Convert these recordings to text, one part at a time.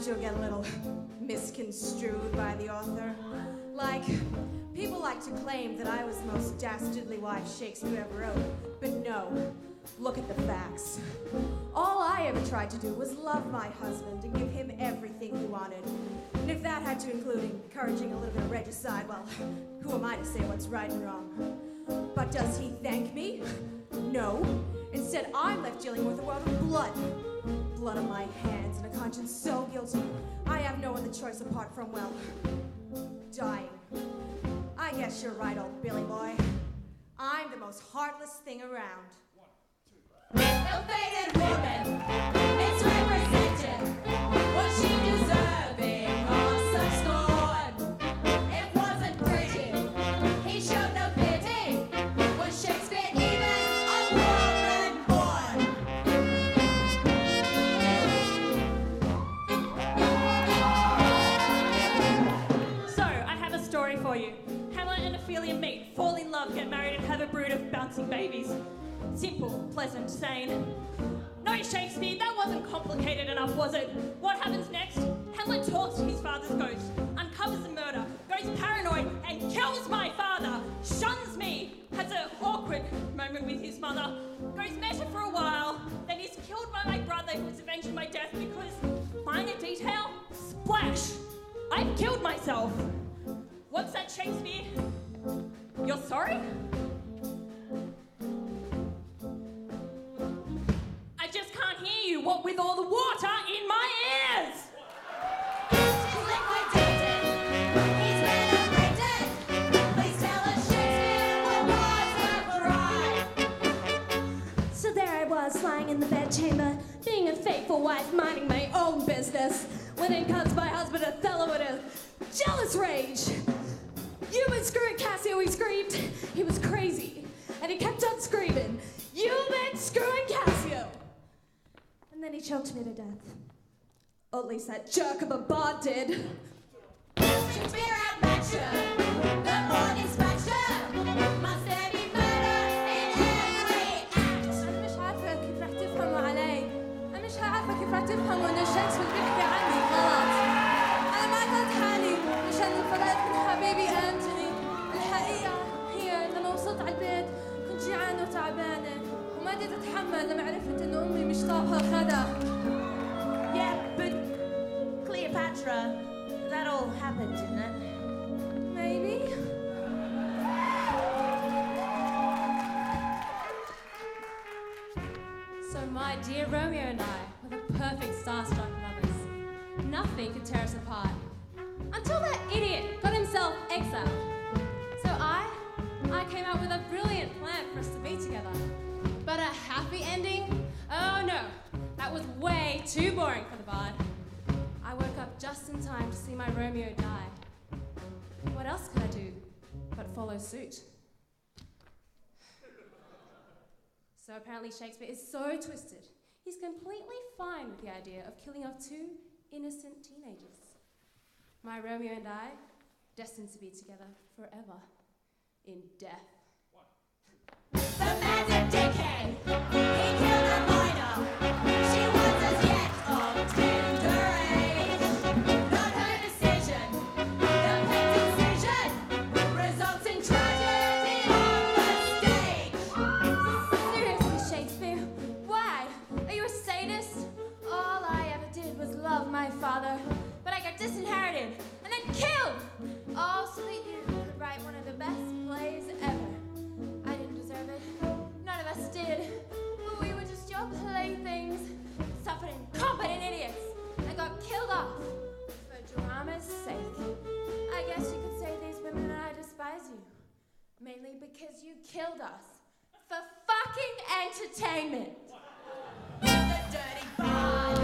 to get a little misconstrued by the author. Like, people like to claim that I was the most dastardly wife Shakespeare ever wrote, but no, look at the facts. All I ever tried to do was love my husband and give him everything he wanted. And if that had to include encouraging a little bit of regicide, well, who am I to say what's right and wrong? But does he thank me? No. Instead, I'm left dealing with a world of blood. Blood on my hands and a conscience so guilty, I have no other choice apart from, well, dying. I guess you're right, old Billy boy. I'm the most heartless thing around. Ill-fated woman, it's represented. Was she deserving of such scorn? It wasn't pretty, he showed no pity. Was Shakespeare even a woman born? So, I have a story for you. Hamlet and Ophelia meet, fall in love, get married, and have a brood of bouncing babies. Simple, pleasant, sane. No, Shakespeare, that wasn't complicated enough, was it? What happens next? Hamlet talks to his father's ghost, uncovers the murder, goes paranoid, and kills my father, shuns me, has an awkward moment with his mother, goes meta for a while, then is killed by my brother who is avenging my death because, minor detail, splash! I've killed myself. What's that, Shakespeare? You're sorry? I just can't hear you, what with all the water in my ears! She's liquidated, he's renovated. Please tell us, Shakespeare, what was her crime? So there I was, lying in the bedchamber, being a faithful wife, minding my own business, when in comes my husband Othello in a jealous rage. "You've been screwing Cassio," he screamed. He was crazy, and he kept on screaming, "You've been screwing Cassio!" And then he choked me to death. Or at least that jerk of a bard did. Shakespeare outmatched her, the morning dispatched her. Must there be murder in every act? أنا مش عارفة كيف رح تفهموا علي. أنا مش عارفة كيف رح تفهموا إن شكسبير بيحكي عني غلط. أنا ما قلت حالي مشان انفردت من حبيبي أنتوني. الحقيقة هي لما وصلت على البيت كنت جيعانة وتعبانة وما قدرت أتحمل لما عرفت إنه أمي مش طابخة غدا. Yeah, but Cleopatra, that all happened, didn't it? Maybe. So my dear Romeo and I were the perfect starstruck lovers. Nothing could tear us apart. Until that idiot got himself exiled. So I came up with a brilliant plan for us to be together. But a happy ending? Oh no, that was way too boring for the bard. I woke up just in time to see my Romeo die. What else could I do but follow suit? So apparently Shakespeare is so twisted, he's completely fine with the idea of killing off two innocent teenagers. My Romeo and I, destined to be together forever, in death. The man's a dickhead, he killed a minor. She was as yet of tender age. Not her decision, the pen's incision results in tragedy on the stage. Seriously, Shakespeare, why? Are you a sadist? All I ever did was love my father, but I got disinherited and then killed. All so that you could write one of the best plays ever. I didn't deserve it. None of us did. But we were just your playthings, suffered incompetent idiots, and got killed off for drama's sake. I guess you could say these women and I despise you. Mainly because you killed us for fucking entertainment. The dirty bard.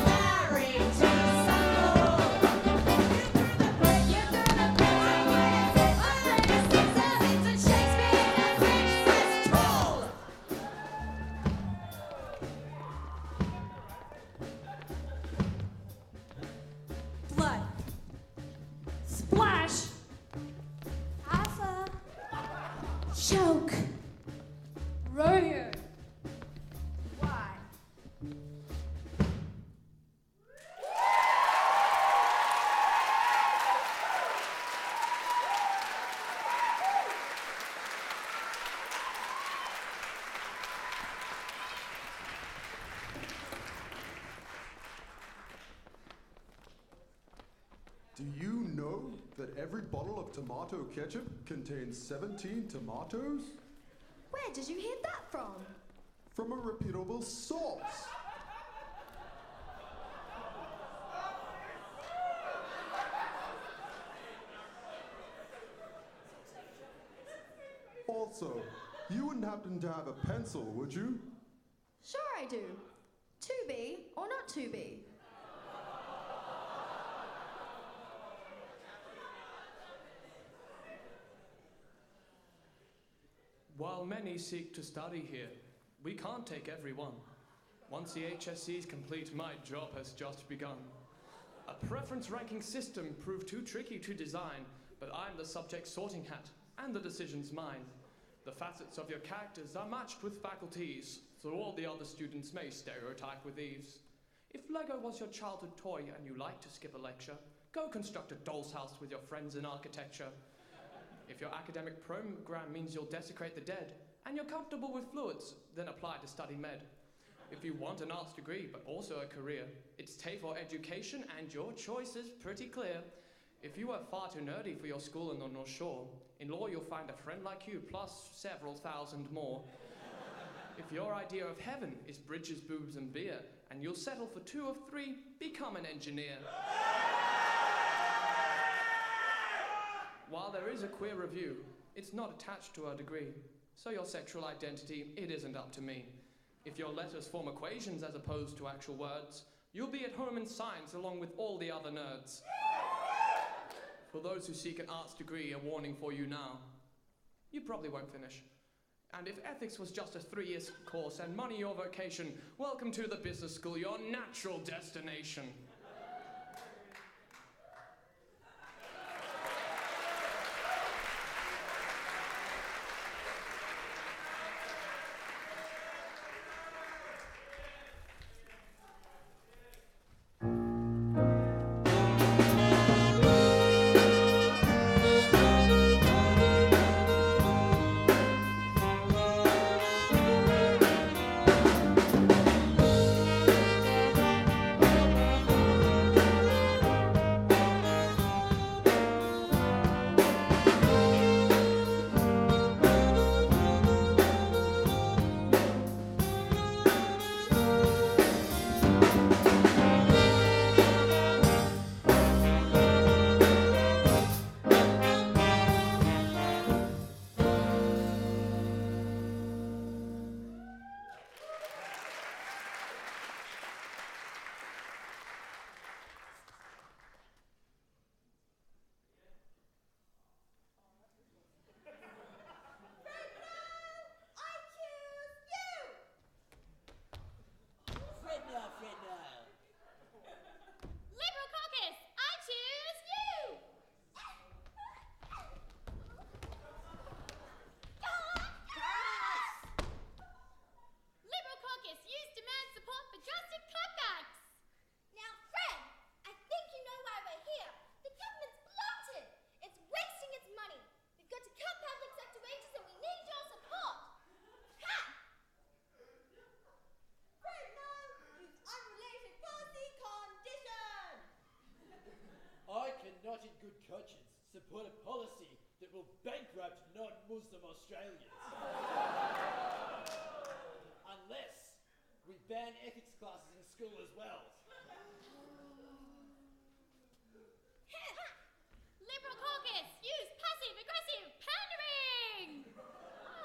Married to Romeo. Why? Do you know that every bottle of tomato ketchup contains 17 tomatoes? Where did you hear that from? From a reputable source. Also, you wouldn't happen to have a pencil, would you? Sure I do. To be or not to be? While many seek to study here, we can't take everyone. Once the HSC is complete, my job has just begun. A preference ranking system proved too tricky to design, but I'm the subject sorting hat, and the decision's mine. The facets of your characters are matched with faculties, so all the other students may stereotype with ease. If Lego was your childhood toy and you like to skip a lecture, go construct a doll's house with your friends in architecture. If your academic program means you'll desecrate the dead, and you're comfortable with fluids, then apply to study med. If you want an arts degree, but also a career, it's TAFE or education, and your choice is pretty clear. If you are far too nerdy for your school in the North Shore, in law you'll find a friend like you, plus several thousand more. If your idea of heaven is bridges, boobs, and beer, and you'll settle for 2 of 3, become an engineer. While there is a queer review, it's not attached to our degree, so your sexual identity, it isn't up to me. If your letters form equations as opposed to actual words, you'll be at home in science along with all the other nerds. For those who seek an arts degree, a warning for you now. You probably won't finish. And if ethics was just a 3-year course and money your vocation, welcome to the business school, your natural destination. Liberal caucus, I choose you! Liberal caucus, use demand support for drastic cutbacks! Now, Fred, I think you know why we're here. The government's bloated. It's wasting its money. We've got to cut public sector wages and we need your support. Ha! Fred, no! Use unrelated policy condition. I cannot in good conscience support a policy that will bankrupt non-Muslim Australians. Unless we ban ethics classes in school as well. Liberal caucus, use passive-aggressive pandering!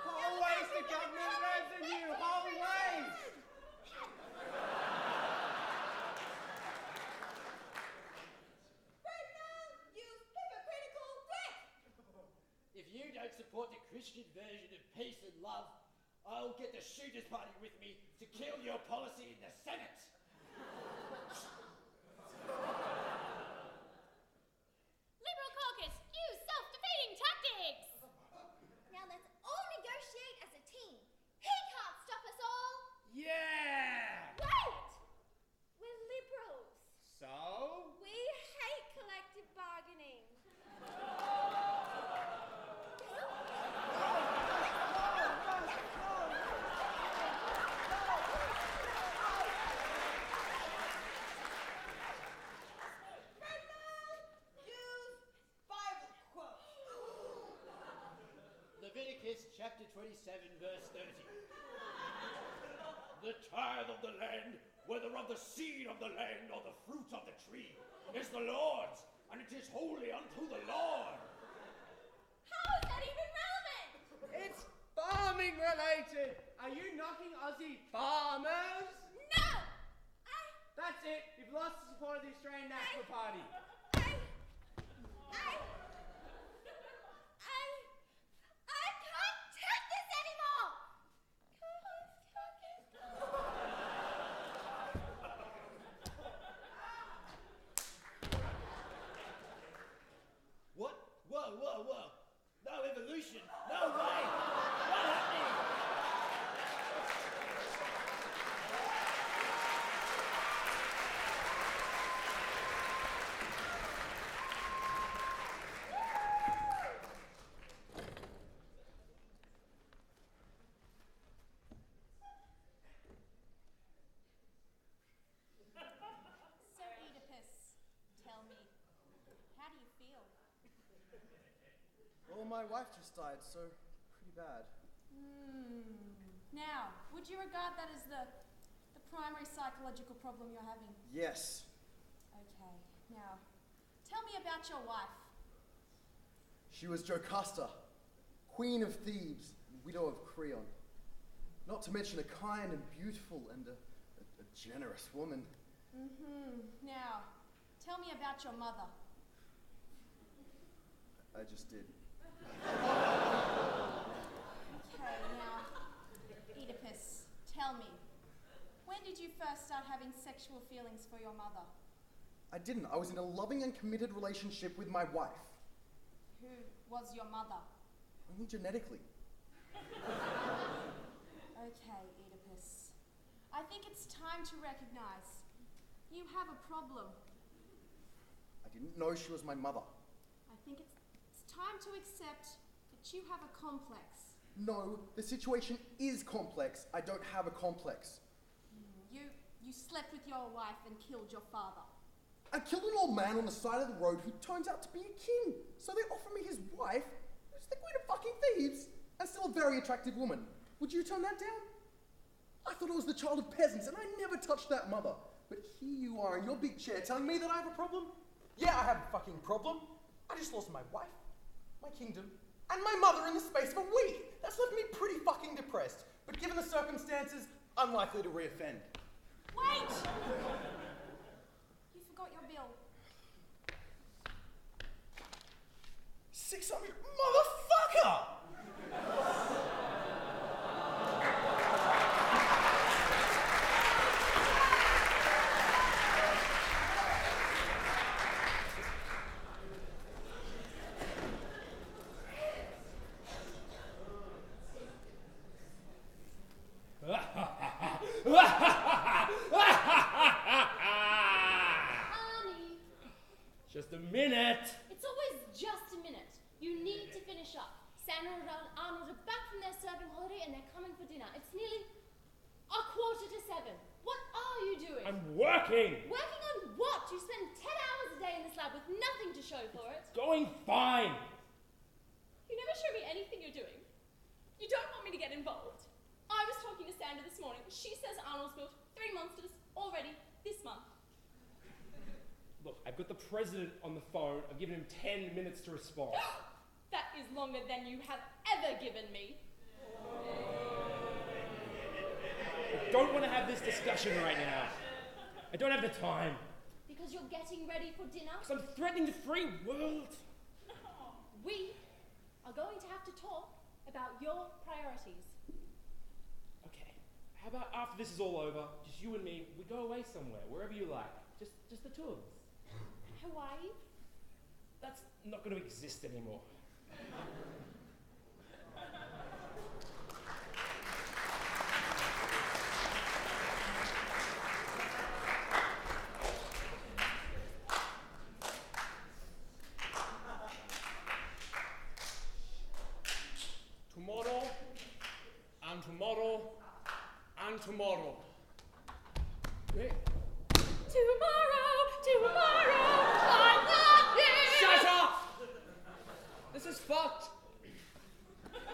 Always the government revenue, always! Fred, no! Use hypocritical threat. If you don't support the Christian version of peace and love, I'll get the shooters party with me to kill your policy in the Senate. Liberal caucus, use self-defeating tactics! Now let's all negotiate as a team. He chapter 27, verse 30. The tithe of the land, whether of the seed of the land or the fruit of the tree, is the Lord's, and it is holy unto the Lord. How is that even relevant? It's farming related. Are you knocking Aussie farmers? No! That's it. You've lost the support of the Australian National Party. I can't take this anymore! What? Whoa. No evolution. No way. What happened? So, Oedipus, tell me, how do you feel? Well, my wife just died, so pretty bad. Now, would you regard that as the primary psychological problem you're having? Yes. Okay, now, tell me about your wife. She was Jocasta, Queen of Thebes, widow of Creon. Not to mention a kind and beautiful and a generous woman. Now, tell me about your mother. I just did. Okay, now, Oedipus, tell me, when did you first start having sexual feelings for your mother? I didn't. I was in a loving and committed relationship with my wife. Who was your mother? Only genetically. Okay, Oedipus. I think it's time to recognize you have a problem. I didn't know she was my mother. I think it's time to accept that you have a complex. No, the situation is complex. I don't have a complex. You slept with your wife and killed your father. I killed an old man on the side of the road who turns out to be a king. So they offer me his wife, who's the queen of fucking thieves, and still a very attractive woman. Would you turn that down? I thought I was the child of peasants, and I never touched that mother. But here you are in your big chair telling me that I have a problem? Yeah, I have a fucking problem. I just lost my wife, my kingdom, and my mother in the space of a week. That's left me pretty fucking depressed. But given the circumstances, unlikely to reoffend. Wait! You forgot your bill. 600 motherfucker! Honey, Just a minute. it's always just a minute. You need to finish up. Sandra and Arnold are back from their serving holiday and they're coming for dinner. It's nearly 6:45. What are you doing? I'm working. Working on what? You spend 10 hours a day in this lab with nothing to show for it. Going fine. You never show me anything you're doing. You don't want me to get involved. I was talking to Sandra this morning. She says Arnold's built 3 monsters already this month. Look, I've got the president on the phone. I've given him 10 minutes to respond. That is longer than you have ever given me. I don't want to have this discussion right now. I don't have the time. Because you're getting ready for dinner? Because I'm threatening the free world. We are going to have to talk about your priorities. Okay, how about after this is all over, just you and me, we go away somewhere, wherever you like. Just the two of us. Hawaii? That's not going to exist anymore. Tomorrow, and tomorrow, and tomorrow. Hey. Tomorrow, I love you! Shut up! This is fucked.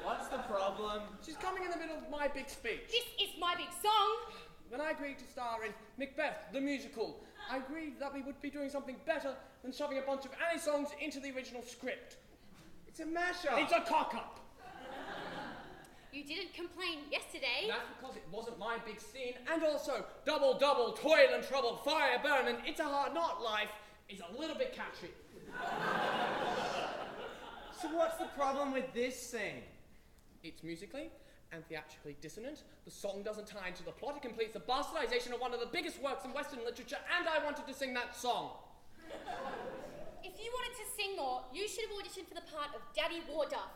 Once the problem? She's coming in the middle of my big speech. This is my big song. When I agreed to star in Macbeth, the musical, I agreed that we would be doing something better than shoving a bunch of Annie songs into the original script. It's a mashup. It's a cock-up. You didn't complain yesterday. That's because it wasn't my big scene, and also double, toil and trouble, fire, burn, and It's a Hard Not Life is a little bit catchy. So what's the problem with this scene? It's musically and theatrically dissonant. The song doesn't tie into the plot. It completes the bastardization of one of the biggest works in Western literature, and I wanted to sing that song. If you wanted to sing more, you should have auditioned for the part of Daddy Warduff.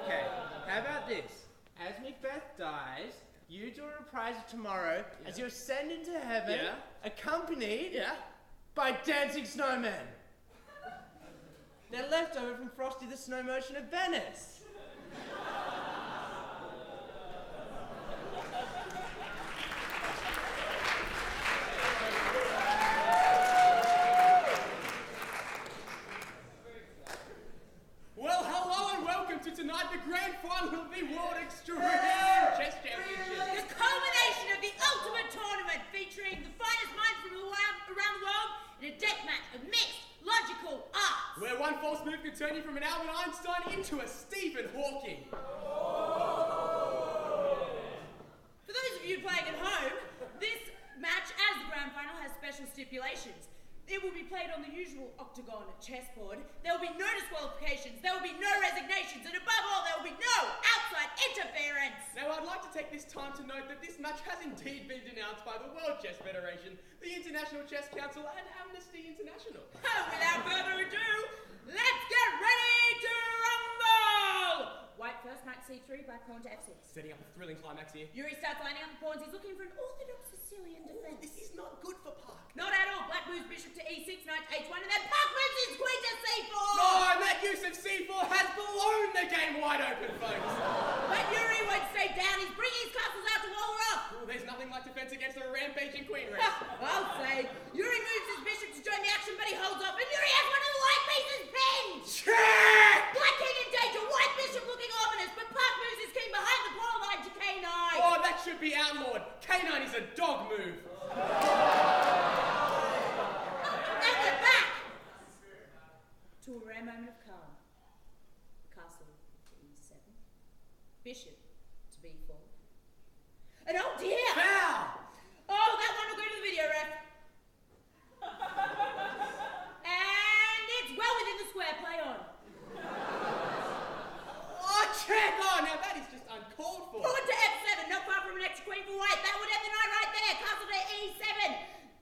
Okay, how about this? As Macbeth dies, you do a reprise of Tomorrow as you're ascending to heaven, accompanied by dancing snowmen. They're left over from Frosty the Snow Merchant of Venice. Well, hello and welcome to tonight, the grand final of the World Extreme Chess Championship. The culmination of the ultimate tournament featuring the finest minds from around the world in a death match of mixed logical arts. Where one false move could turn you from an Albert Einstein into a Stephen Hawking. For those of you playing at home, this match as the grand final has special stipulations. It will be played on the usual octagon chessboard. There will be no disqualifications, there will be no resignations, and above all, there will be no outside interference. Now, I'd like to take this time to note that this match has indeed been denounced by the World Chess Federation, the International Chess Council, and Amnesty International. Without further ado, let's get ready to rumble! White first, knight c3, black pawn to f6. Setting up a thrilling climax here. Yuri starts lining up the pawns. He's looking for an orthodox Sicilian defense. This is not good for Park. Not at all. Black moves bishop to e6, knight h1, and then Park moves his queen to c4. No, and that use of c4 has blown the game wide open, folks. But Yuri won't stay down. He's bringing his castles out to wall her up. Ooh, there's nothing like defense against a rampaging queen race. I'll say. Yuri moves his bishop to join the action, but he holds off, and Yuri has one of the white pieces pinned. Check! Black king in danger. White bishop looking ominous, but Park moves his king behind the pawn line to k9. Oh, that should be outlawed. k9 is a dog move. And we're back to a rare moment of calm. Castle to e7. Bishop to b4. And oh dear! Foul! Oh, that one will go to the video ref. And it's well within the square. Play on. Oh, check! Oh, now that is just uncalled for. Pawn to f7, not far from an extra queen for white. That would end the knight right there. Castle to e7.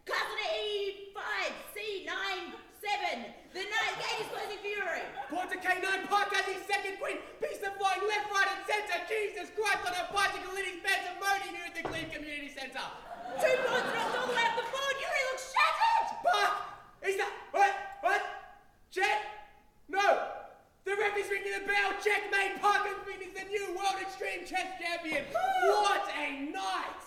Castle to e5. c9, 7. The knight gate is closing for Yuri. Pawn to k9, Park has his second queen. Piece of flying left, right, and centre. Jesus Christ, on a bicycle in his pandemonium here at the Clean Community Centre. Two pawns dropped all the way up the board. Yuri looks shattered. Park! Is that... What? Check? No! The ref is ringing the bell. Checkmate. Park has been the new World Extreme Chess Champion. What a night!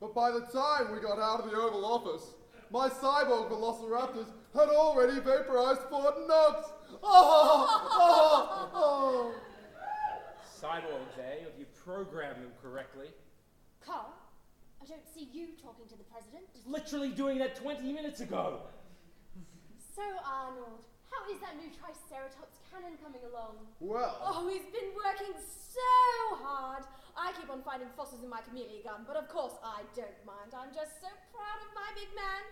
But by the time we got out of the Oval Office, my cyborg velociraptors had already vaporized Fort Knox. Oh. Cyborgs, eh? If you program them correctly. Carl, I don't see you talking to the president. Literally doing that 20 minutes ago. So, Arnold, how is that new Triceratops cannon coming along? Well, Oh, he's been working so hard. I keep on finding fossils in my chameleon gun, but of course I don't mind. I'm just so proud of my big man.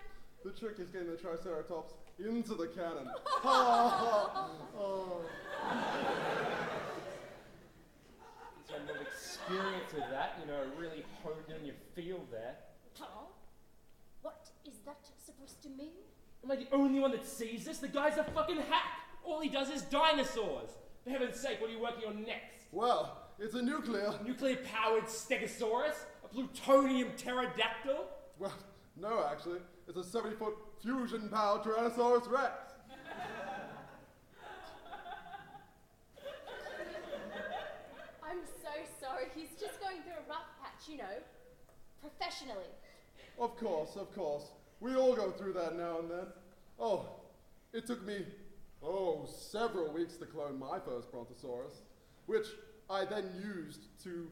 the trick is getting the Triceratops into the cannon. Oh. Some more experience with that, really honed in your field there. Carl, what is that supposed to mean? Am I the only one that sees this? The guy's a fucking hack. All he does is dinosaurs. For heaven's sake, what are you working on next? Well, it's a Nuclear-powered stegosaurus? A plutonium pterodactyl? Well, no, actually. It's a 70-foot fusion-powered Tyrannosaurus Rex. I'm so sorry. He's just going through a rough patch, you know. Professionally. Of course. We all go through that now and then. Oh, it took me, several weeks to clone my first Brontosaurus, which I then used to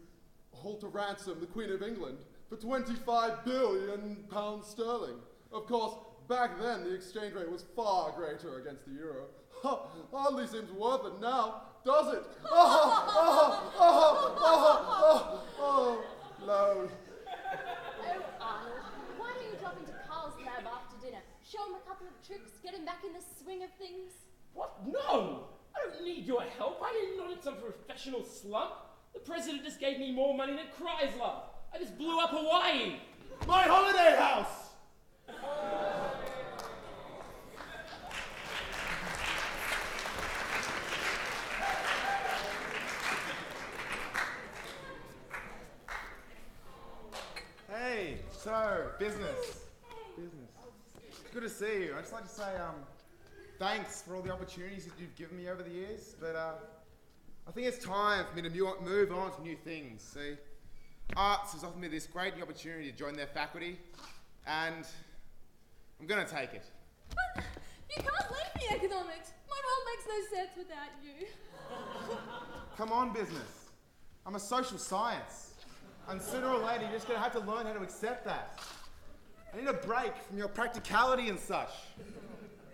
hold to ransom the Queen of England for £25 billion sterling. Of course, back then the exchange rate was far greater against the euro. Hardly seems worth it now, does it? Lol. Oh, Arnold, why don't you drop into Carl's lab after dinner? Show him a couple of tricks, get him back in the swing of things. What? No! I don't need your help. I am not in some professional slump. The president just gave me more money than Chrysler. I just blew up Hawaii. My holiday house! Hey, so, business. Good to see you. I'd just like to say, thanks for all the opportunities that you've given me over the years, but I think it's time for me to move on to new things. See, Arts has offered me this great new opportunity to join their faculty, and I'm gonna take it. But you can't leave me economics. My world makes no sense without you. Come on, business. I'm a social science, and sooner or later you're just gonna have to learn how to accept that. I need a break from your practicality and such.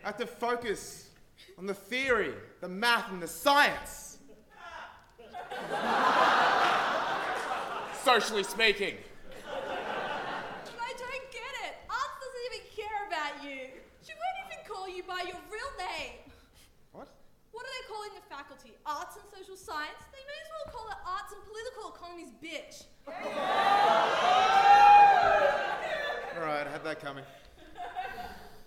I have to focus on the theory, the math, and the science. Socially speaking. I don't get it. Arts doesn't even care about you. She won't even call you by your real name. What? What are they calling the faculty? Arts and social science? They may as well call it arts and political economies, bitch. Alright, I had that coming.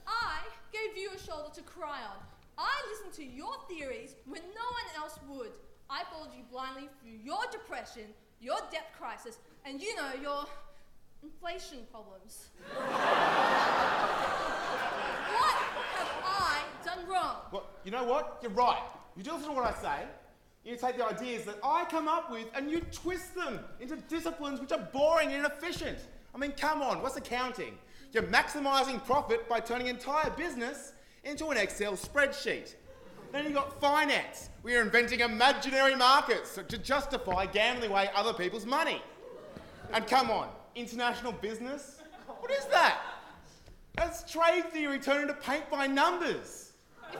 I gave you a shoulder to cry on. I listened to your theories when no one else would. I followed you blindly through your depression, your debt crisis, and your inflation problems. What have I done wrong? Well, you know what? You're right. You do listen to what I say. You take the ideas that I come up with and you twist them into disciplines which are boring and inefficient. I mean, come on, what's accounting? You're maximising profit by turning entire business into an Excel spreadsheet. Then you've got finance. We are inventing imaginary markets to justify gambling away other people's money. And come on, international business? What is that? That's trade theory turned into paint by numbers. If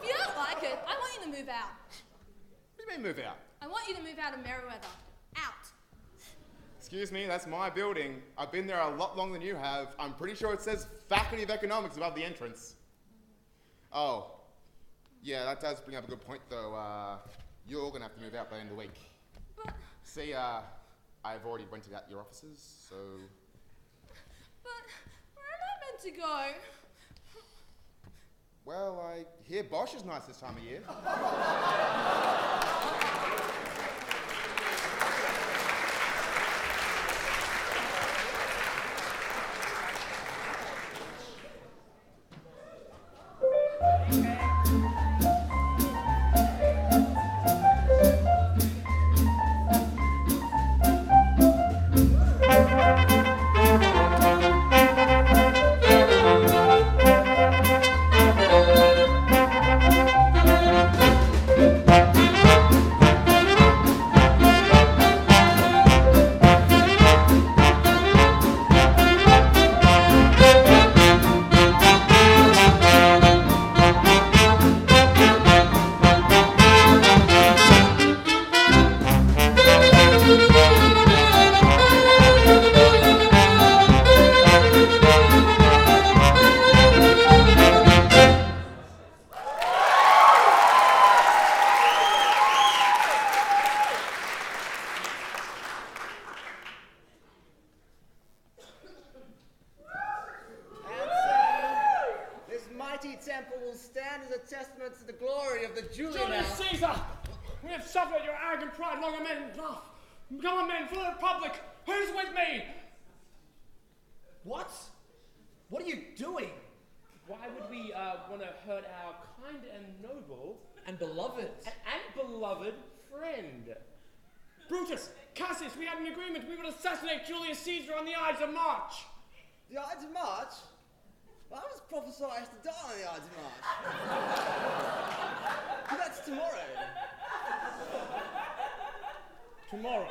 you don't like it, I want you to move out. What do you mean move out? I want you to move out of Merriweather. Out. Excuse me, that's my building. I've been there a lot longer than you have. I'm pretty sure it says Faculty of Economics above the entrance. Oh, yeah, that does bring up a good point though. You're gonna have to move out by the end of the week. But... See, I've already rented out your offices, so... But where am I meant to go? Well, I hear Bosch is nice this time of year. stand as a testament to the glory of the Julian Julius House. Caesar! We have suffered your arrogant pride long enough. Become a man for the Republic. Who's with me? What? What are you doing? Why would we want to hurt our kind and noble And beloved. and beloved friend? Brutus, Cassius, we had an agreement. We would assassinate Julius Caesar on the Ides of March. The Ides of March? I was prophesied to die on the Ides of March. But that's tomorrow. Tomorrow.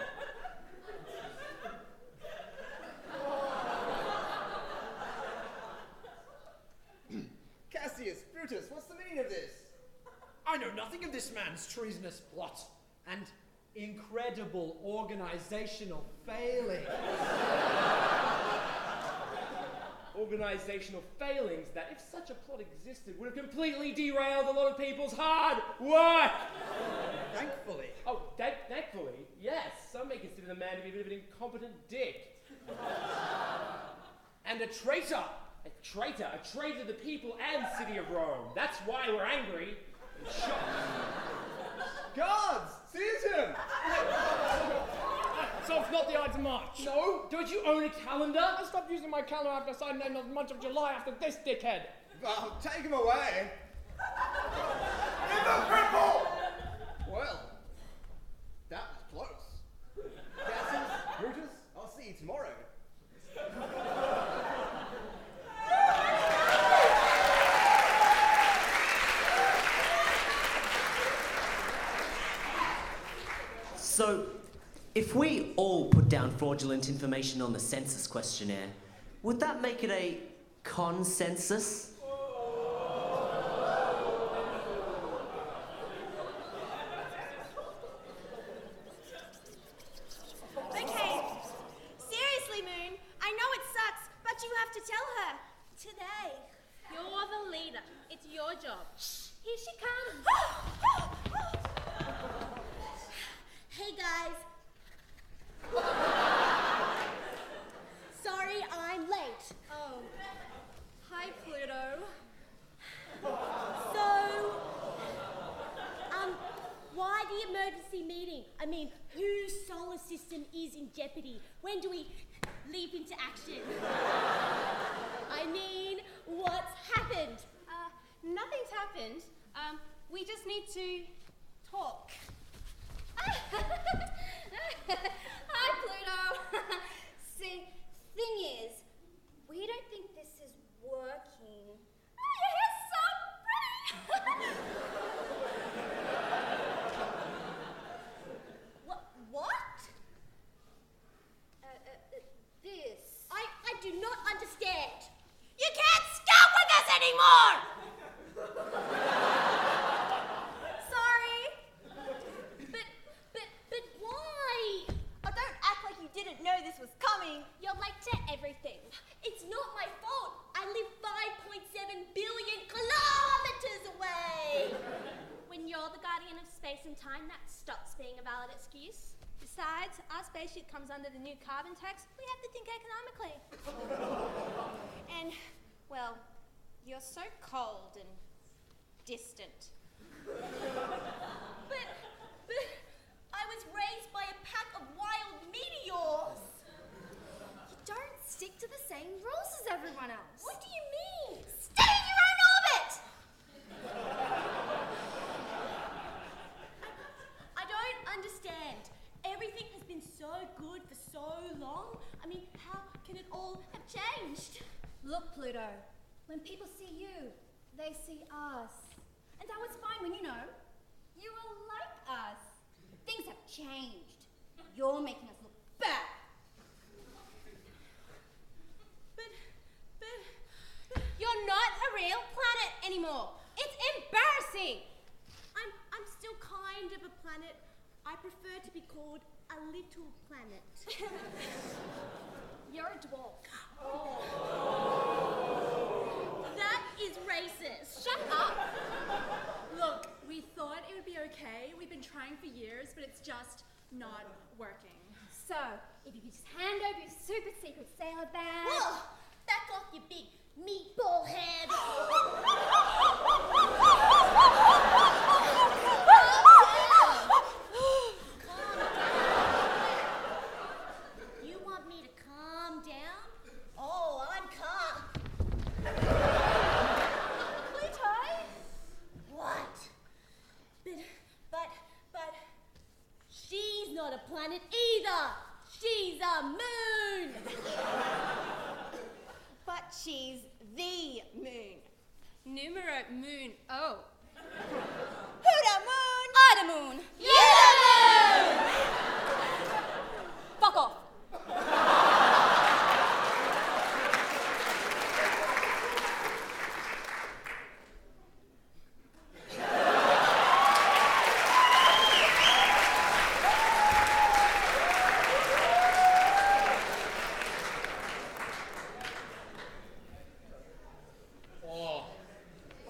Cassius, Brutus, what's the meaning of this? I know nothing of this man's treasonous plot and incredible organizational failing. Organizational failings that, if such a plot existed, would have completely derailed a lot of people's hard work. Thankfully. Oh, thankfully, yes. Some may consider the man to be a bit of an incompetent dick. And a traitor. A traitor to the people and city of Rome. That's why we're angry and shocked. Guards, seize him! So it's not the Ides of March. No? Don't you own a calendar? I stopped using my calendar after I signed name of the month of July after this dickhead. Well, take him away. In the cripple! Well, that was close. Cassius, Brutus, I'll see you tomorrow. So, if we all put down fraudulent information on the census questionnaire, would that make it a consensus? Okay, seriously, Moon, I know it sucks, but you have to tell her. Today. You're the leader. It's your job. Here she comes. Hey, guys. Sorry I'm late. Oh. Hi, Pluto. So, why the emergency meeting? I mean, whose solar system is in jeopardy? When do we leap into action? I mean, what's happened? Nothing's happened. We just need to talk. Hi, Pluto. See, thing is, we don't think this is working. Oh, your hair's so pretty. What? This. I do not understand. You can't stop with us anymore! Sorry. But why? Oh, don't act like you didn't know this was coming. You're late to everything. It's not my fault. I live 5.7 billion kilometers away. When you're the guardian of space and time, that stops being a valid excuse. Besides, our spaceship comes under the new carbon tax. We have to think economically. And, well, you're so cold and distant. But I was raised by a pack of wild meteors. You don't stick to the same rules as everyone else. What do you mean? Stay in your own orbit! I don't understand. Everything has been so good for so long. I mean, how can it all have changed? Look, Pluto, when people see you, they see us. And that was fine when, you were like us. Things have changed. You're making us look bad. But You're not a real planet anymore. It's embarrassing. I'm still kind of a planet. I prefer to be called a little planet. You're a dwarf. That is racist. Shut up. Look, we thought it would be okay. We've been trying for years, but it's just not working. So, if you could just hand over your super secret sailor bag. Whoa! Back off, you big Meatball head. You want me to calm down? Oh, I'm calm. Pluto? What? But she's not a planet either. She's a moon. But she's the moon. Numero moon. Oh. Who the moon? I the moon. You the moon! Fuck off.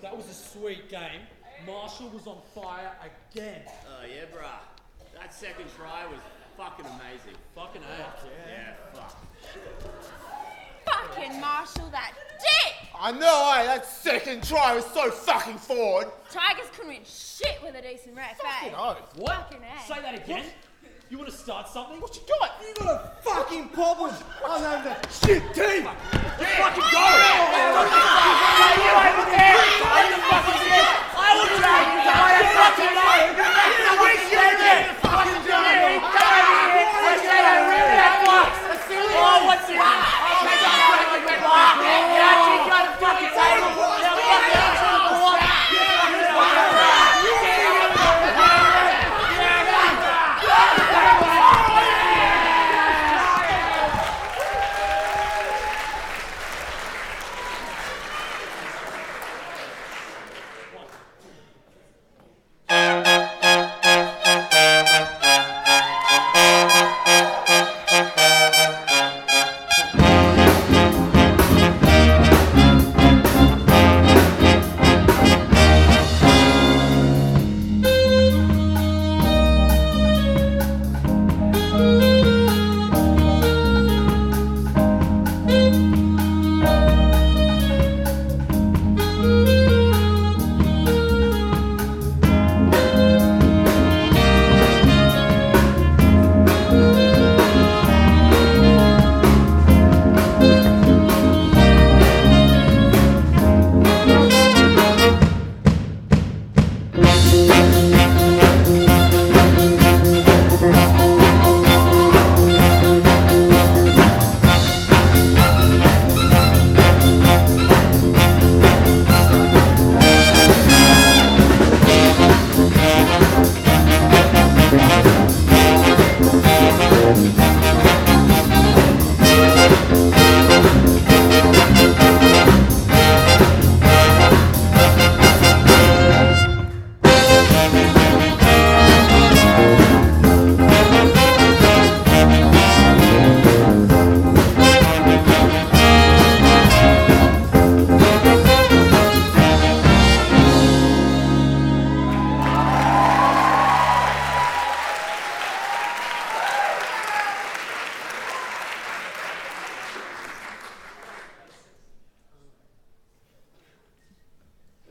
That was a sweet game. Marshall was on fire again. Oh, yeah, bruh. That second try was fucking amazing. Fucking A. Yeah, fuck. Fucking Marshall, that dick! I know, that second try was so fucking forward. Tigers couldn't win shit with a decent ref, eh? What? Fucking A. Say that again. You want to start something? What you got? You got a fucking problem. I'm having a shit team. Let's fucking go. You over there. I'm the fucking shit. I will drag you down. I fucking know. You wish you did. Fucking do it. Come over here. Let's get a rip that box. Oh, what's it? Oh, my God. You actually got a fucking table. Now fucking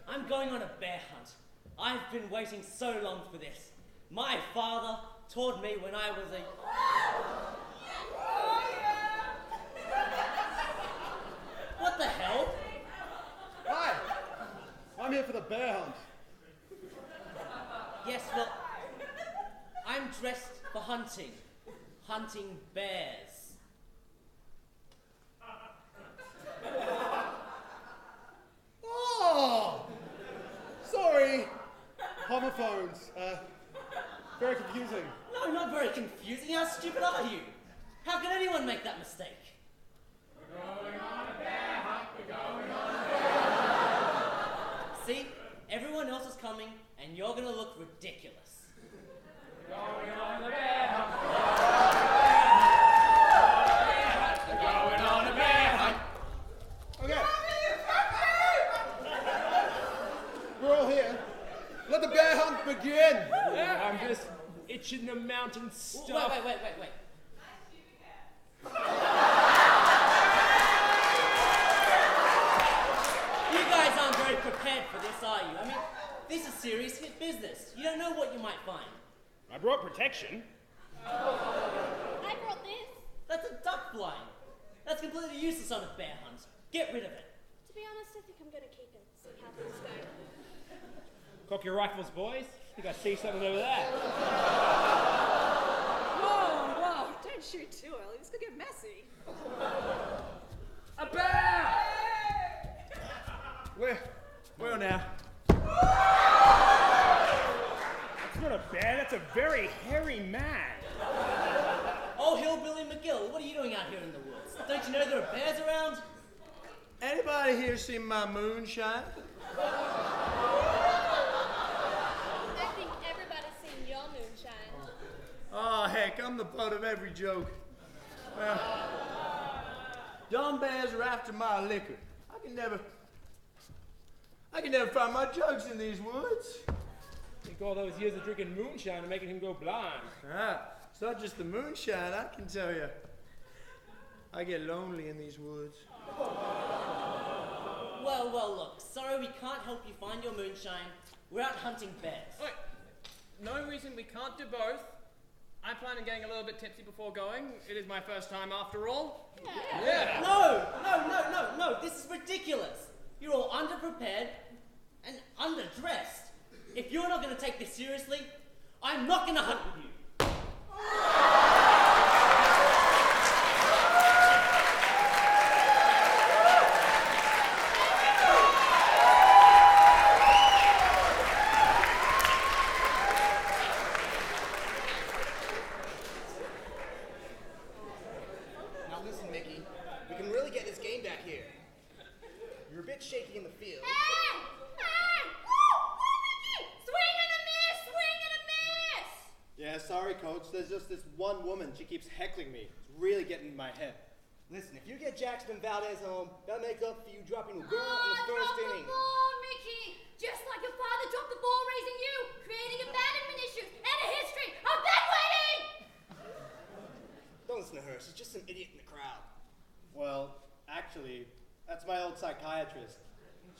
I'm going on a bear hunt. I've been waiting so long for this. My father taught me when I was a... What the hell? Hi! I'm here for the bear hunt. Yes, well, I'm dressed for hunting. Hunting bears. Oh! Sorry. Homophones. Very confusing. No, not very confusing. How stupid are you? How can anyone make that mistake? We're going on a bear hunt. We're going on a bear hunt. See? Everyone else is coming, and you're gonna look ridiculous. We're going on a bear hunt. We're going on a bear hunt. Okay. We're all here. Let the bear hunt begin. I'm just itching the mountain stuff. Wait. for this, are you? I mean, this is serious business. You don't know what you might find. I brought protection. I brought this. That's a duck blind. That's completely useless on a bear hunt. Get rid of it. To be honest, I think I'm gonna keep it. See how things go. Cock your rifles, boys. I think I see something over there. Whoa, don't shoot too early. This could get messy. A bear! Where now? That's not a bear, that's a very hairy man. Oh, Hillbilly McGill, what are you doing out here in the woods? Don't you know there are bears around? Anybody here seen my moonshine? I think everybody's seen your moonshine. Oh, heck, I'm the butt of every joke. Well, dumb bears are after my liquor. I can never find my jokes in these woods. I think all those years of drinking moonshine are making him go blind. It's not just the moonshine, I can tell you. I get lonely in these woods. Well, look, sorry we can't help you find your moonshine. We're out hunting bears. Wait, no reason we can't do both. I plan on getting a little bit tipsy before going. It is my first time after all. Yeah. No, this is ridiculous. You're all underprepared and underdressed. If you're not going to take this seriously, I'm not going to hunt with you. Now listen, Mickey. We can really get this game back here. You're a bit shaky in the field. Hey! Swing and a miss! Swing and a miss! Yeah, sorry, Coach. There's just this one woman. She keeps heckling me. It's really getting in my head. Listen, if you get Jackson Valdez home, that makes up for you dropping a girl in the first inning. Drop the ball, Mickey! Just like your father dropped the ball raising you, creating abandonment issues and a history of bedwetting! Don't listen to her. She's just some idiot in the crowd. Well, actually, that's my old psychiatrist.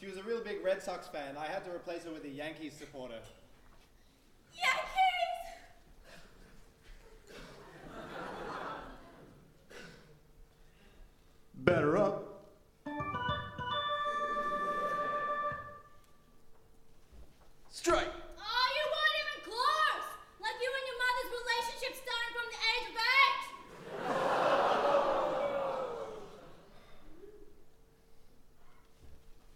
She was a real big Red Sox fan. I had to replace her with a Yankees supporter. Yankees! Better up. Strike! Oh, you weren't even close! Like you and your mother's relationship starting from the age of 8!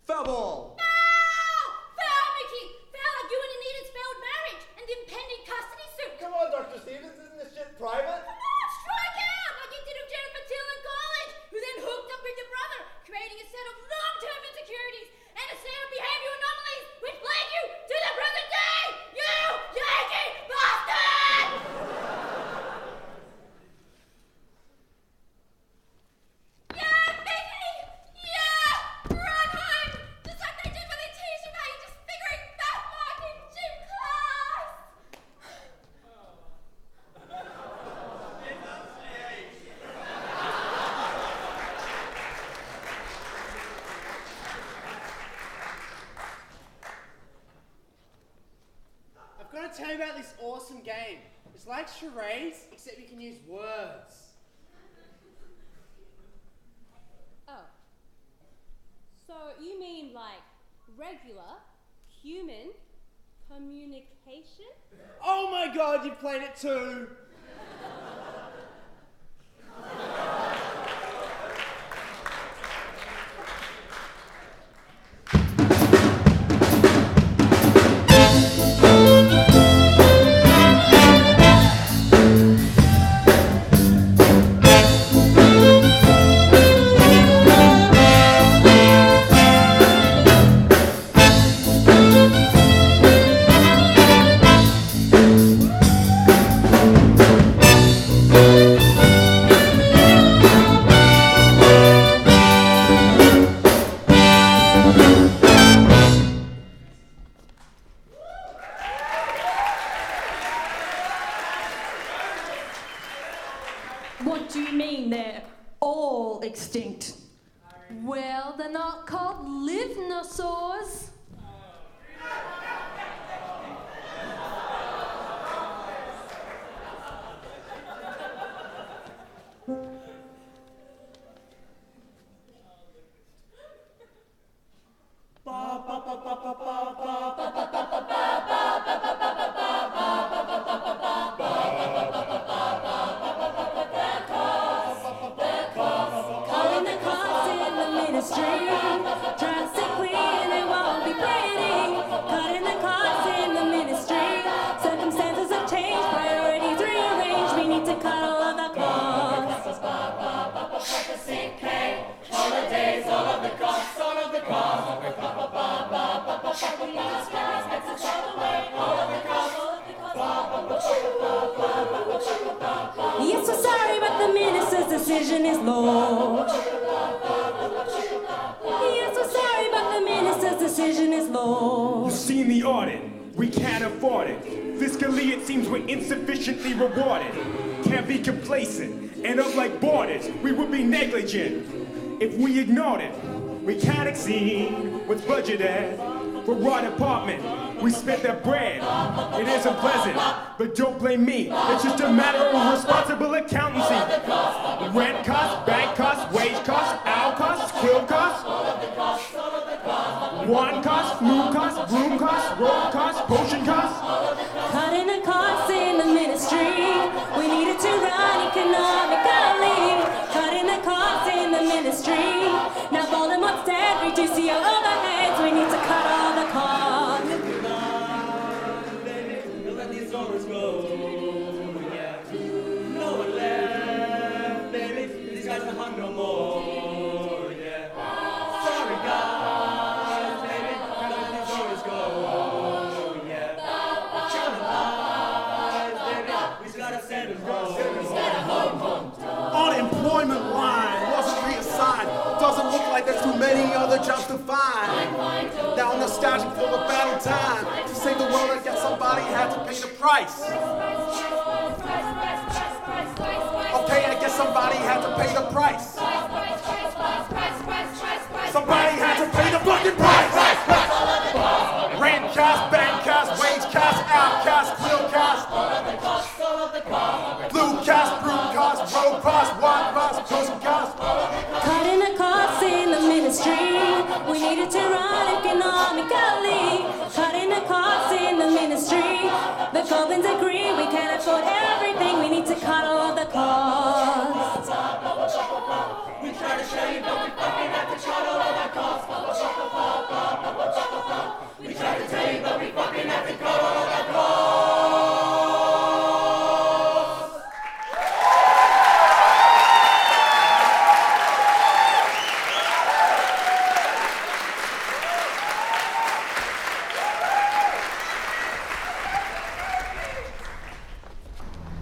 Foul ball. Foul, Mickey! Foul like you and Anita's failed marriage and the impending custody suit! Come on, Dr. Stevens. Isn't this shit private? Come on, strike out! Like you did with Jennifer Till in college, who then hooked up with your brother, creating a set of long-term insecurities and a set of behavior anomalies which plague you to the present day! You Yankee bastard! Yeah, Mickey! Yeah! Run home! Just like they did with the teacher now you're just figuring math mark in gym class! I've got to tell you about this awesome game. It's like charades, except you can use words. Oh. So you mean like regular human communication? Oh my god, you played it too! What do you mean they're all extinct? Well, they're not called livnosaurs. decision is law. Yes, we're sorry, but the minister's decision is law. You've seen the audit. We can't afford it. Fiscally, it seems we're insufficiently rewarded. Can't be complacent. End up like borders. We would be negligent if we ignored it. We can't exceed what's budgeted. For our department, we spent their bread. It isn't pleasant, but don't blame me. It's just a matter of responsible accountancy. Rent costs, bank costs, wage costs, owl costs, quill costs. Wine costs, food costs, room costs, road costs, potion costs. Cutting the costs in the ministry. We needed to run economically. Cutting the costs in the ministry. Now Voldemort's dead, reduce the overheads. We need to cut all the costs. Let these doors go. Yeah. No one left, baby. These guys are hung no more. Yeah. Sorry, guys, baby. Let these doors go. Yeah. Children lives, baby. We just gotta send them home. Unemployment line wasn't reassigned. Doesn't look like there's too many other jobs to find. Now I'm nostalgic for the battle time. To save the world, I guess somebody had to pay the price. Okay, I guess somebody had to pay the price. Somebody had to pay the fucking price. Rent cost, bank cost, wage cost, outcast, quill cost, blue cost, broom cost, road cost, wine cost, potion cost. Cutting the costs in the ministry. We needed to run economically. Cutting the costs in the ministry. The goblins agree we can't afford everything. We need to cut all the costs. We try to shave, but we fucking have to cut all of our costs. We try to tame, but we fucking have to cut all of our costs.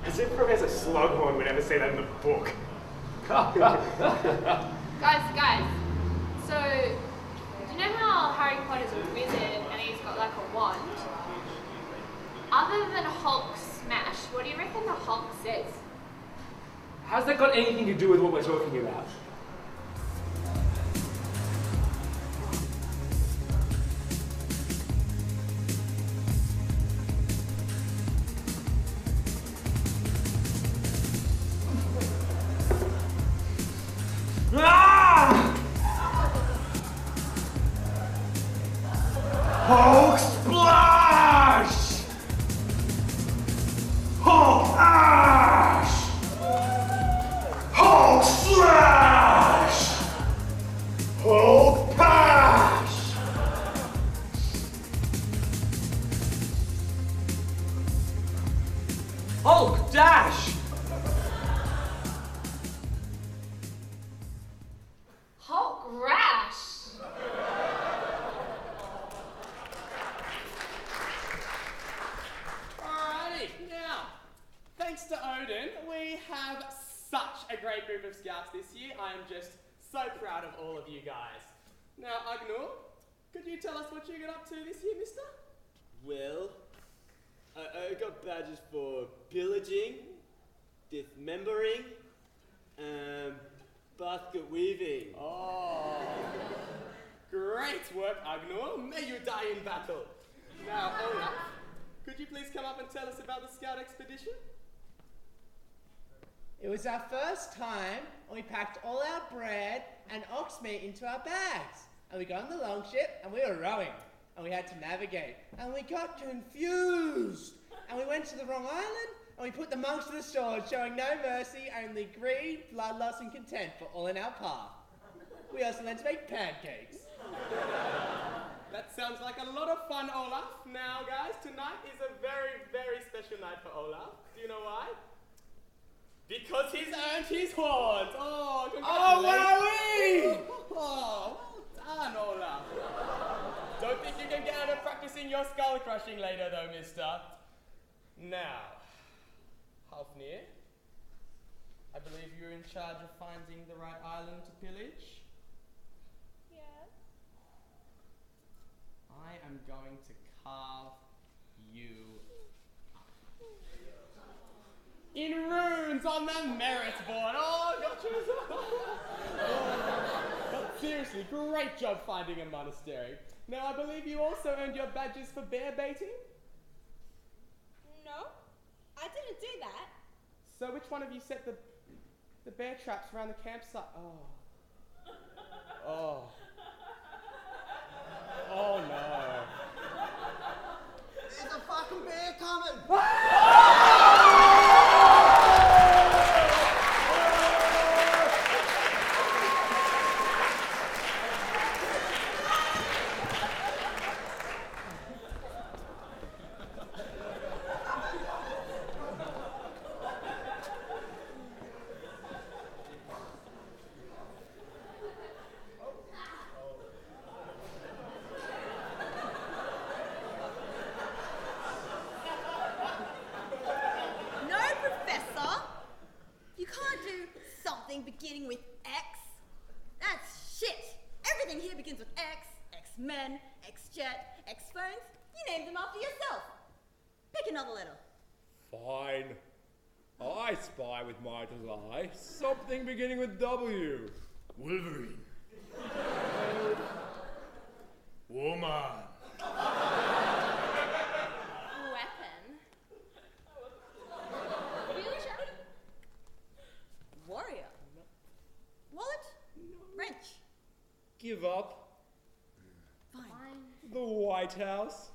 As if Professor Slughorn would ever say that in the book. Guys, so, do you know how Harry Potter's a wizard and he's got like a wand? Other than Hulk smash, what do you reckon the Hulk says? How's that got anything to do with what we're talking about? Hulk splash! Hulk ash! Hulk slash! Hulk pash! Hulk dash! Hulk rash! Alrighty, now, thanks to Odin, we have such a great group of scouts this year. I am just so proud of all of you guys. Now, Agnur, could you tell us what you got up to this year, mister? Well, I got badges for pillaging, dismembering, basket weaving. Oh, great work, Agnur. May you die in battle. Now, Olaf, could you please come up and tell us about the scout expedition? It was our first time, and we packed all our bread and ox meat into our bags. And we got on the longship, and we were rowing, and we had to navigate, and we got confused. And we went to the wrong island, and we put the monks to the sword, showing no mercy, only greed, bloodlust, and contempt for all in our path. We also learned to make pancakes. That sounds like a lot of fun, Olaf. Now, guys, tonight is a very, very special night for Olaf. Do you know why? Because he's earned his horns. Oh, congratulations. Oh, well done, Olaf. Don't think you can get out of practicing your skull crushing later, though, mister. Now, Hafnir, I believe you're in charge of finding the right island to pillage. Yes. I am going to carve you in runes on the merit board. Oh, gotcha. But seriously, great job finding a monastery. Now, I believe you also earned your badges for bear baiting? No, I didn't do that. So which one of you set the bear traps around the campsite? Oh. Oh. Oh no. There's a fucking bear coming! No, Professor. You can't do something beginning with X. That's shit. Everything here begins with X, X-Men, X-Jet, X-Phones. You named them after yourself. Pick another letter. Fine. I spy with my little eye something beginning with W. Wolverine. Woman. Weapon. Wheelchair. Warrior. Wallet. Wrench. Give up. Fine. The White House.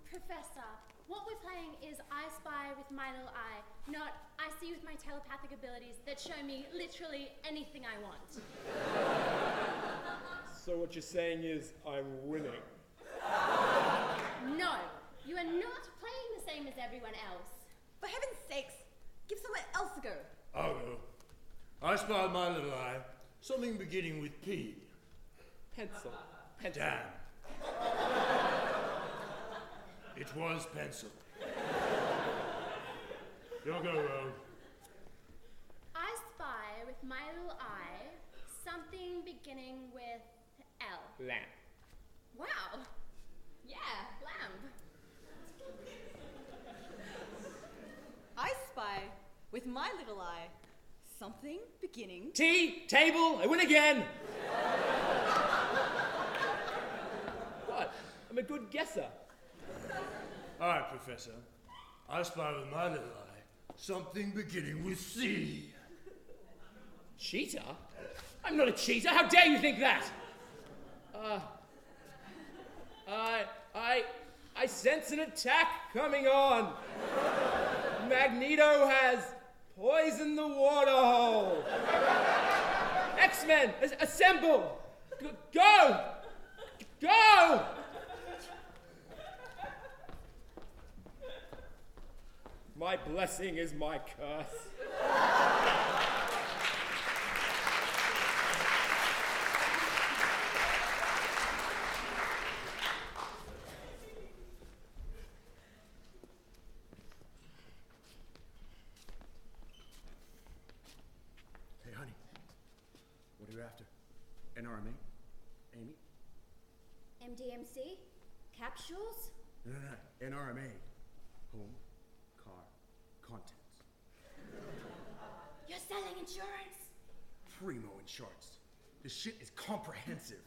Professor, what we're playing is I Spy with my little eye, not I see with my telepathic abilities that show me literally anything I want. So what you're saying is I'm winning. No, you are not playing the same as everyone else. For heaven's sakes, give someone else a go. I'll go. I spy with my little eye something beginning with P. Pencil. Damn. It was pencil. Your go, Rogue. I spy with my little eye something beginning with L. Lamp. Wow. Yeah, lamp. I spy with my little eye something beginning. T. Table. I win again. What? I'm a good guesser. All right, Professor. I spy with my little eye something beginning with C. Cheetah? I'm not a cheater. How dare you think that? I sense an attack coming on. Magneto has poisoned the water hole. X-Men, assemble! Go! Go! My blessing is my curse. Hey, honey. What are you after? NRMA? Amy? MDMC? Capsules? No. NRMA. Home, car, contents. You're selling insurance? Primo insurance. This shit is comprehensive.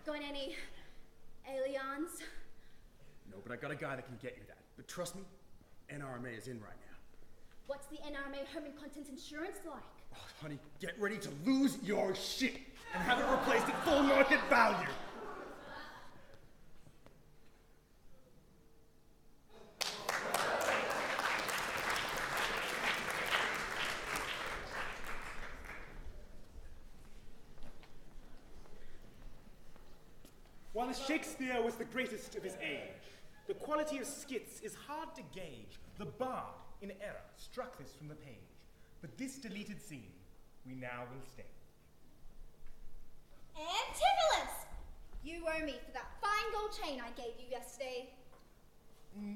Going any aliens? No, but I got a guy that can get you that. But trust me, NRMA is in right now. What's the NRMA home and contents insurance like? Oh, honey, get ready to lose your shit and have it replaced at full market value. While Shakespeare was the greatest of his age, the quality of skits is hard to gauge. The bard, in error, struck this from the page. But this deleted scene, we now will stain. Antipholus! You owe me for that fine gold chain I gave you yesterday.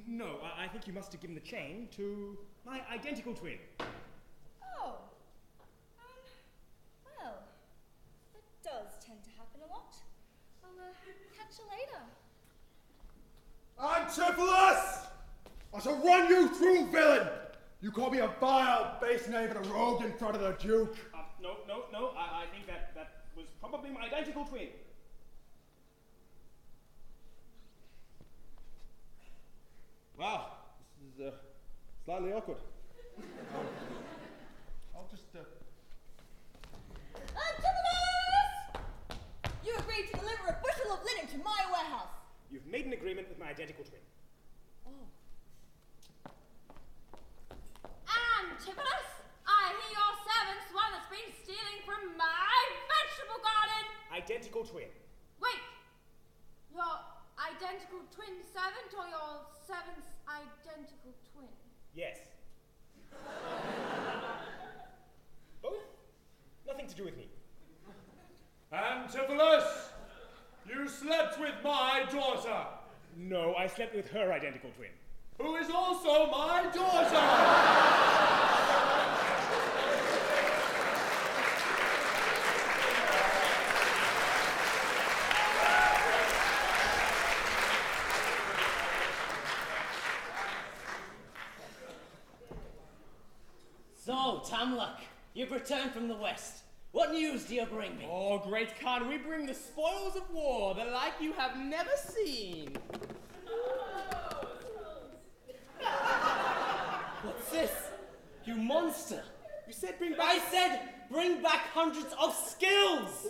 No, I think you must have given the chain to my identical twin. Oh. Well, that does tend to happen a lot. I'll catch you later. Antipholus! I shall run you through, villain! You call me a vile, base knave and a rogue in front of the Duke. No. I think that was probably my identical twin. Wow, this is slightly awkward. I'll just. Antipholus! You agreed to deliver a bushel of linen to my warehouse. You've made an agreement with my identical twin. Oh. Antipholus, I hear your servant's one that's been stealing from my vegetable garden. Identical twin. Wait! Your identical twin servant or your servant's identical twin? Yes. Both? Nothing to do with me. Antipholus! You slept with my daughter! No, I slept with her identical twin. Who is also my daughter! So, Tamluk, you've returned from the west. What news do you bring me? Oh, great Khan, we bring the spoils of war, the like you have never seen. What's this? You monster! You said bring back... I said bring back hundreds of skills!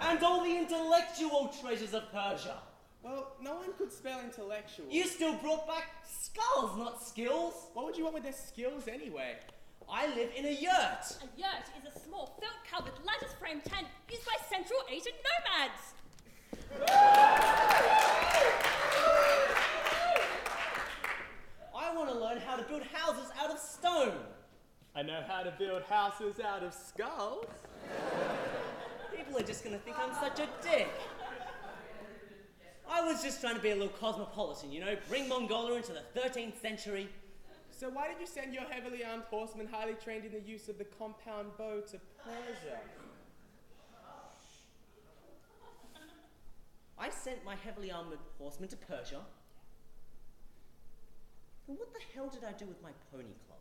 And all the intellectual treasures of Persia. Well, no one could spell intellectual. You still brought back skulls, not skills. What would you want with their skills anyway? I live in a yurt. A yurt is a small felt-covered lattice-framed tent used by Central Asian nomads. I want to learn how to build houses out of stone. I know how to build houses out of skulls. People are just going to think I'm such a dick. I was just trying to be a little cosmopolitan, you know, bring Mongolia into the 13th century. So why did you send your heavily armed horsemen highly trained in the use of the compound bow to Persia? I sent my heavily armored horsemen to Persia. And what the hell did I do with my pony club?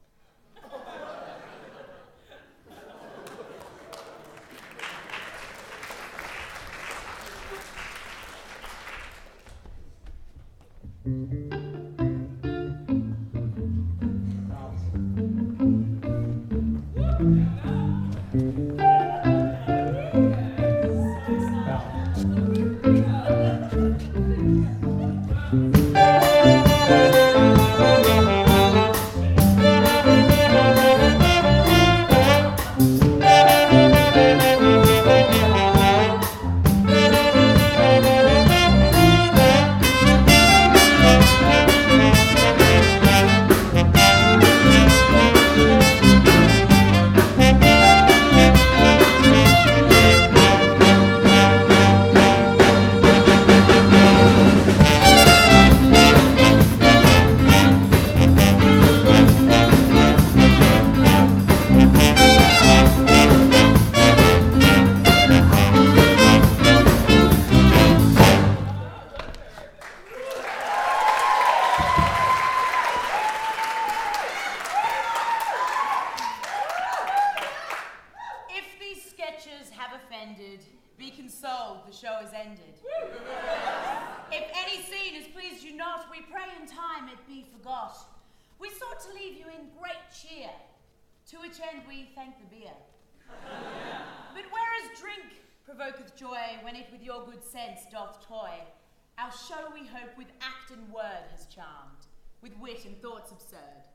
Our show, we hope, with act and word has charmed, with wit and thoughts absurd,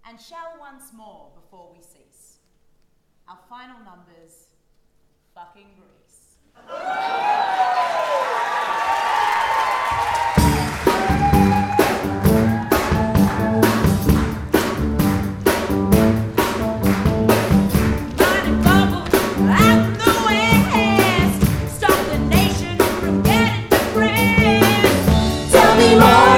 and shall once more, before we cease, our final numbers, fucking Greece. Tell me more.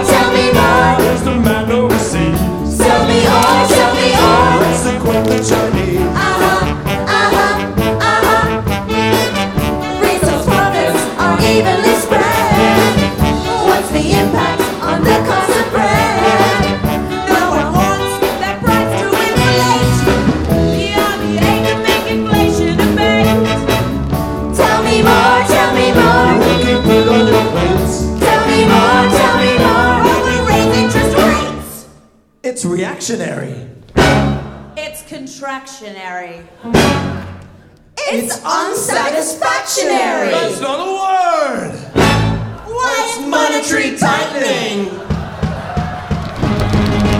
It's reactionary. It's contractionary. It's unsatisfactionary. That's not a word. What's monetary tightening?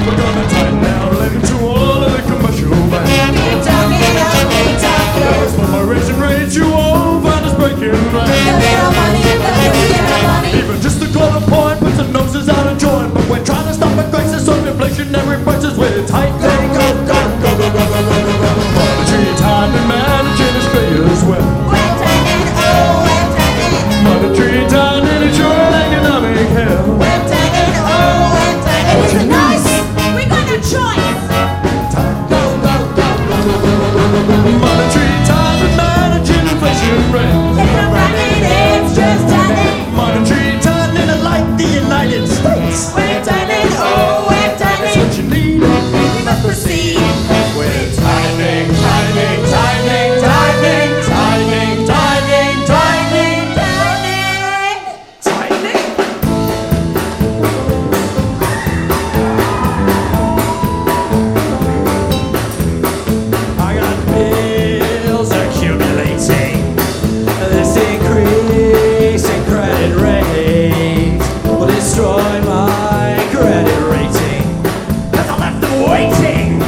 We're gonna tighten our living to all of the commercial banks. There's moderation rate you all find us breaking rank. Even just a quarter point puts the noses out of joint. But we're trying to stop a crisis of inflationary prices with tightening. Monetary tightening, managing is payers well. Monetary tightening is your economic hell. Is it nice? We got no choice. Monetary tightening, managing inflation rate. It's not running, it's just tightening. Monetary tightening like the United States. We're tightening, oh, we're tightening. That's what you need. We must proceed. We're tightening, tightening, tightening, tightening, tightening, tightening, tightening, tightening, tightening. I got bills accumulating. This increase in credit rate will destroy my credit rating. As I left them waiting.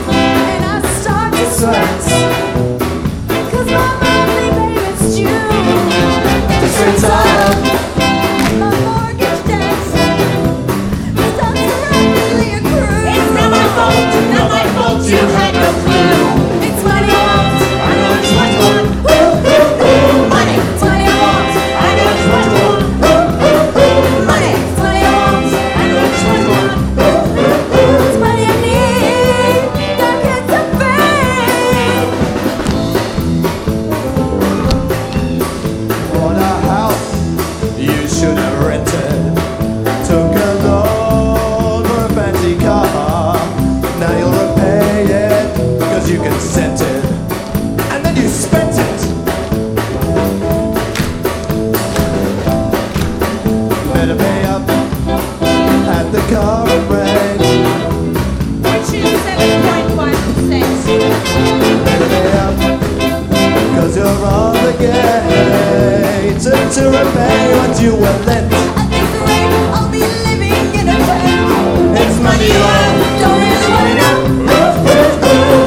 And I start to sweat, 'cause my monthly payment's due. Just retire. My mortgage debt starts to rapidly accrue. It's not my fault, not my fault, you had no clue. It's money I want. I know it's what you want. Money. It's money I want. I know it's what you want. Money. It's money I want. I know it's what you want. It's money I need. Don't get so fame. Bought a house you should have rented. Took a loan for a fancy car. Now you'll repay it because you consented. And then you spent it. Better pay up at the current rate. Which is 7.1%. Better pay up because you're obligated to repay what you were lent. At this rate, I'll be living in a tent. It's money you owe. Don't really wanna know.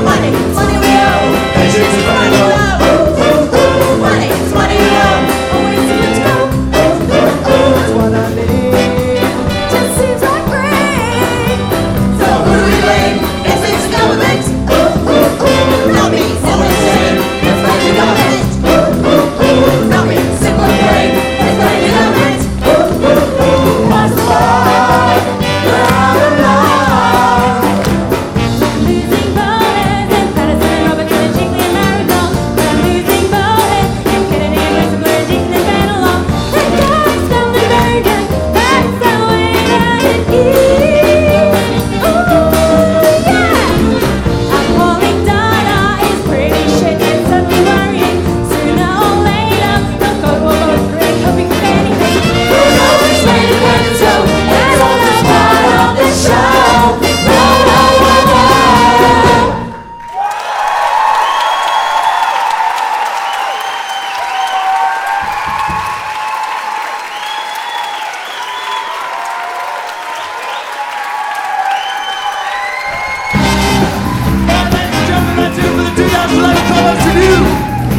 Money. Money we owe. Patience is money you owe. Money. It's money you owe. Always too much go. That's what I need. Just seems like rain. So who do we blame? If it's government. Not me, simple brain. It's like the government. Not me, simple brain. It's like the government. What's the lie? Blah, blah, blah. Losing voters and Patterson and Robertson and Jingley and Marigold. I'm losing voters and Kennedy and Rosenberg and Jingley and Van along. The guys from the American, that's the way that it is. Ooh, yeah. Appalling data is pretty shit. It's certainly worrying. Sooner or later, the code will go through. Hoping for anything. Who knows when it comes so? That's all a part of the show. Whoa, whoa, whoa, whoa.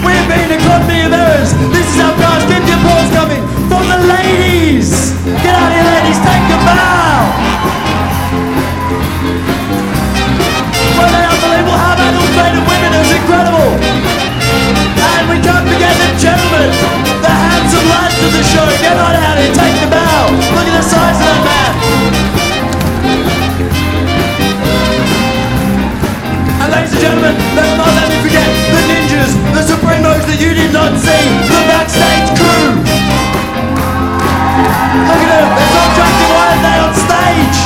We've been a company of errors. This is our prize. Keep your applause coming from the ladies. Get out here, ladies. Take a bow. Well, they unbelievable. How about those maiden women? It was incredible. And we can't forget the gentlemen, the handsome lads of the show. Get on out here. Take the bow. Look at the size of that man. And ladies and gentlemen, let's not let me forget the ninjas, the supremos that you did not see, the backstage crew. Look at them, they're so attractive. Why are they on stage?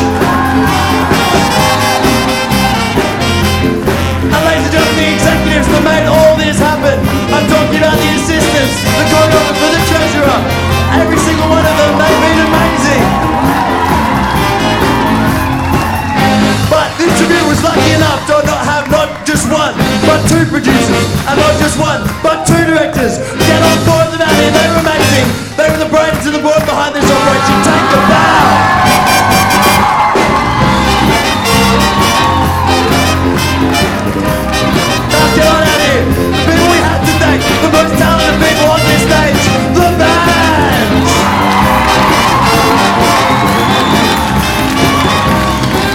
And ladies and gentlemen, the executives that made all this happen. I'm talking about the assistants, the choreographer, the treasurer, every single just one, but two directors. Get on board with them out here, they were amazing. They were the brains and the board behind this operation. Take the bow. Now get on out here. The people we have to thank, the most talented people on this stage, the band.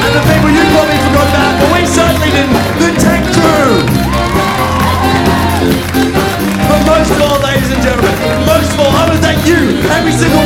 And the people you probably forgot about, but we certainly didn't, the tech crew. But most of all, ladies and gentlemen, most of all, I want to thank you, every single